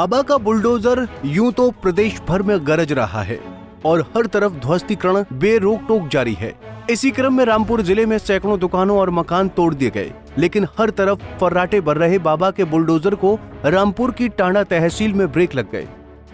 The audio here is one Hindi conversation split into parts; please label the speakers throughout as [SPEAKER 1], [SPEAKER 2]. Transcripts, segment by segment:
[SPEAKER 1] बाबा का बुलडोजर यूं तो प्रदेश भर में गरज रहा है और हर तरफ ध्वस्तीकरण बेरोक टोक जारी है। इसी क्रम में रामपुर जिले में सैकड़ों दुकानों और मकान तोड़ दिए गए, लेकिन हर तरफ फर्राटे भर रहे बाबा के बुलडोजर को रामपुर की टांडा तहसील में ब्रेक लग गए।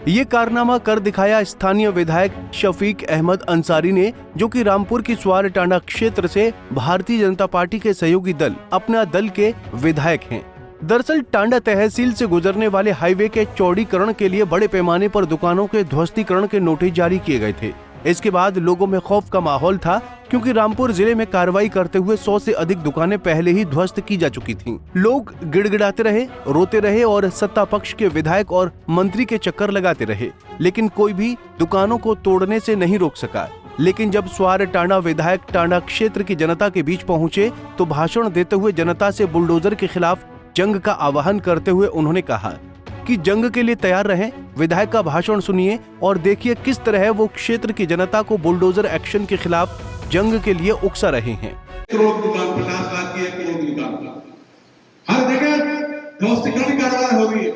[SPEAKER 1] ये कारनामा कर दिखाया स्थानीय विधायक शफीक अहमद अंसारी ने, जो कि रामपुर की स्वार टांडा क्षेत्र से भारतीय जनता पार्टी के सहयोगी दल अपना दल के विधायक हैं। दरअसल टांडा तहसील से गुजरने वाले हाईवे के चौड़ीकरण के लिए बड़े पैमाने पर दुकानों के ध्वस्तीकरण के नोटिस जारी किए गए थे। इसके बाद लोगों में खौफ का माहौल था, क्योंकि रामपुर जिले में कार्रवाई करते हुए 100 से अधिक दुकानें पहले ही ध्वस्त की जा चुकी थीं। लोग गिड़गिड़ाते रहे, रोते रहे और सत्ता पक्ष के विधायक और मंत्री के चक्कर लगाते रहे, लेकिन कोई भी दुकानों को तोड़ने से नहीं रोक सका। लेकिन जब स्वार टांडा विधायक टांडा क्षेत्र की जनता के बीच पहुंचे तो भाषण देते हुए जनता से बुलडोजर के खिलाफ जंग का आह्वान करते हुए उन्होंने कहा कि जंग के लिए तैयार रहें। विधायक का भाषण सुनिए और देखिए किस तरह वो क्षेत्र की जनता को बुलडोजर एक्शन के खिलाफ जंग के लिए उकसा रहे हैं।
[SPEAKER 2] करोड़ दुकान 50 लाख की 1 करोड़ दुकान हर जगह ध्वस्तीकरण की कार्रवाई हो रही है।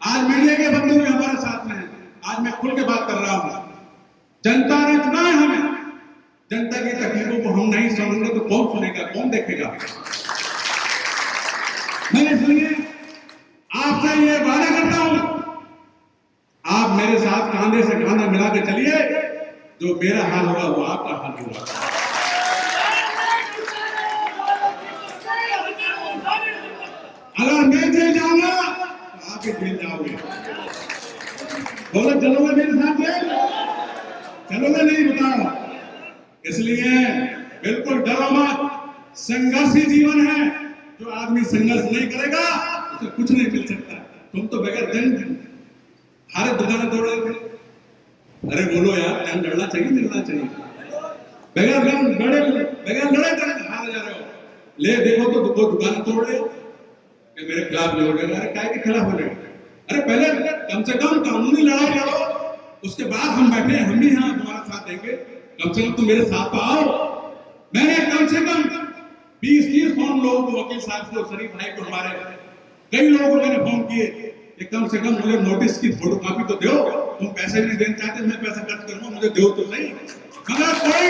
[SPEAKER 2] आज मीडिया के बंधु भी हमारे साथ में हैं। आज मैं खुल के बात कर रहा हूँ। जनता ने चुना है हमें। जनता की तकलीफों को हम नहीं सुनेंगे तो कौन सुनेगा, कौन देखेगा? मैं इसलिए आपसे ये वादा करता हूं, आप मेरे साथ कांधे से कांधा मिला के चलिए। जो मेरा हाल होगा वो आपका हाल होगा। अगर मैं जेल जाऊंगा तो आप भी जेल जाओगे। बोलो चलोगे मेरे साथ जेल? चलोगे नहीं? बताओ। इसलिए बिल्कुल डरो मत। संघर्षी जीवन है। जो आदमी संघर्ष नहीं करेगा उसे कुछ नहीं मिल सकता। तुम तो बगैर जंग हर दुकान तोड़ रहे थे। अरे बोलो यार, जंग लड़ना चाहिए, लड़ना चाहिए। बगैर जंग लड़े जंग हार जा रहे हो। ले देखो तो दो दुकान तोड़ रहे हो कि मेरे खिलाफ जो हो रहे। अरे काय के खिलाफ हो रहे? अरे पहले कम से कम कानूनी लड़ाई लड़ो, उसके बाद हम बैठे, हम भी यहाँ तुम्हारा साथ देंगे। कम से कम तुम मेरे साथ तो आओ। मैंने कम से कम 20-30 फोन लोगों को, वकील साहब को, शरीफ भाई को, हमारे कई लोगों को मैंने फोन किए कि कम से कम मुझे नोटिस की फोटोकॉपी तो दो। तुम पैसे नहीं देना चाहते, मैं पैसा खर्च करूंगा, मुझे दो तो सही। मगर कोई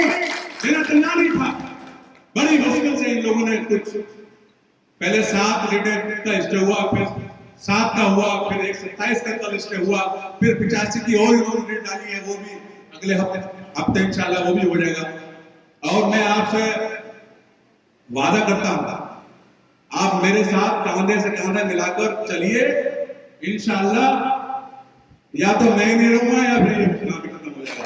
[SPEAKER 2] देना तैयार नहीं था। बड़ी मुश्किल से इन लोगों ने कुछ पहले 7 लीटर का स्टे हुआ, फिर 7 का हुआ, फिर 127 का स्टे हुआ, फिर 85 की और इन्होंने रेट डाली है। वो भी अगले हफ्ते इंशाल्लाह वो भी हो जाएगा। और मैं आपसे वादा करता हूं, आप मेरे साथ कांधे से कांधा मिलाकर चलिए। इंशाअल्लाह या तो मैं नहीं रहूंगा या फिर ये चुनाव खत्म हो जाएगा।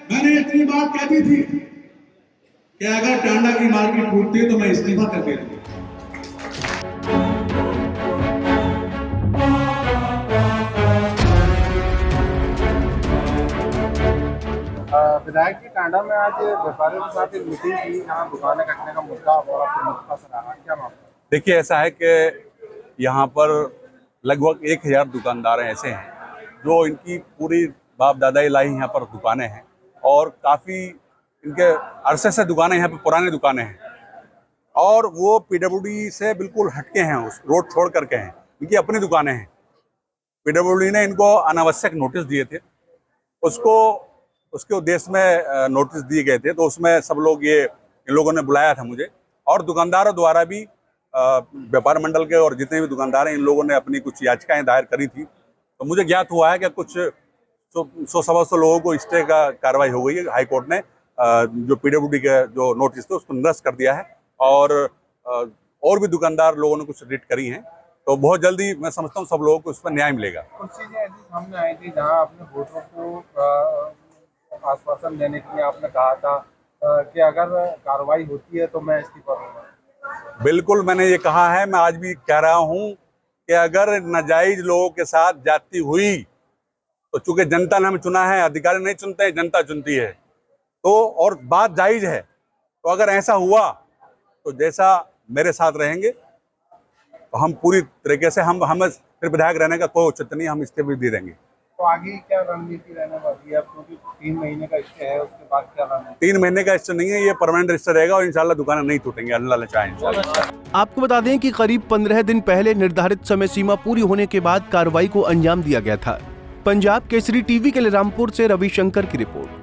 [SPEAKER 2] मैंने इतनी बात कह दी थी कि अगर टांडा की मार्केट टूटती है तो मैं इस्तीफा कर देता हूं।
[SPEAKER 3] विधायक जी, टांडा में आज व्यापारियों के साथ एक मीटिंग की, जहाँ दुकानें कटने का मुद्दा और प्रमुखता से रहा। क्या मामला?
[SPEAKER 4] देखिए, ऐसा है कि यहाँ पर लगभग 1000 दुकानदार ऐसे हैं जो इनकी पूरी बाप दादाई लाई यहाँ पर दुकानें हैं और काफ़ी इनके अरसे से दुकानें यहाँ पर पुरानी दुकानें हैं और वो पीडब्ल्यूडी से बिल्कुल हटके हैं, उस रोड छोड़ करके हैं। इनकी अपनी दुकानें हैं। पीडब्ल्यूडी ने इनको अनावश्यक नोटिस दिए थे, उसके उद्देश्य में नोटिस दिए गए थे। तो उसमें सब लोग इन लोगों ने बुलाया था मुझे, और दुकानदारों द्वारा भी व्यापार मंडल के और जितने भी दुकानदार हैं, इन लोगों ने अपनी कुछ याचिकाएं दायर करी थी। तो मुझे ज्ञात हुआ है कि कुछ 100-125 लोगों को स्टे का कार्रवाई हो गई है। हाई कोर्ट ने जो पीडब्ल्यूडी के जो नोटिस थे उसको निरस्त कर दिया है और भी दुकानदार लोगों ने कुछ रिट करी हैं। तो बहुत जल्दी मैं समझता हूँ सब लोगों को इस पर न्याय मिलेगा।
[SPEAKER 3] कुछ चीजें ऐसी सामने आई थी जहाँ आपने वोटरों को आश्वासन देने के लिए आपने कहा था कि अगर कार्रवाई होती है तो मैं इस्तीफा दूंगा।
[SPEAKER 4] बिल्कुल, मैंने ये कहा है, मैं आज भी कह रहा हूँ कि अगर नाजायज लोगों के साथ जाती हुई तो चूंकि जनता ने हमें चुना है, अधिकारी नहीं चुनते हैं, जनता चुनती है, तो और बात जायज है। तो अगर ऐसा हुआ तो जैसा मेरे साथ रहेंगे तो हम पूरी तरीके से हम फिर विधायक रहने का कोई औचित्य नहीं, हम इस्तीफा भी दे देंगे।
[SPEAKER 3] तो आगे क्या रणनीति रहने वाली है, क्योंकि 3 महीने का स्टे है, उसके बाद क्या रणनीति?
[SPEAKER 4] 3 महीने का रजिस्टर नहीं है, ये परमानेंट रजिस्टर रहेगा और इंशाल्लाह दुकानें नहीं टूटेंगी, अल्लाह चाहे इंशाल्लाह।
[SPEAKER 1] आपको बता दें कि करीब 15 दिन पहले निर्धारित समय सीमा पूरी होने के बाद कार्रवाई को अंजाम दिया गया था। पंजाब केसरी टीवी के लिए रामपुर से रविशंकर की रिपोर्ट।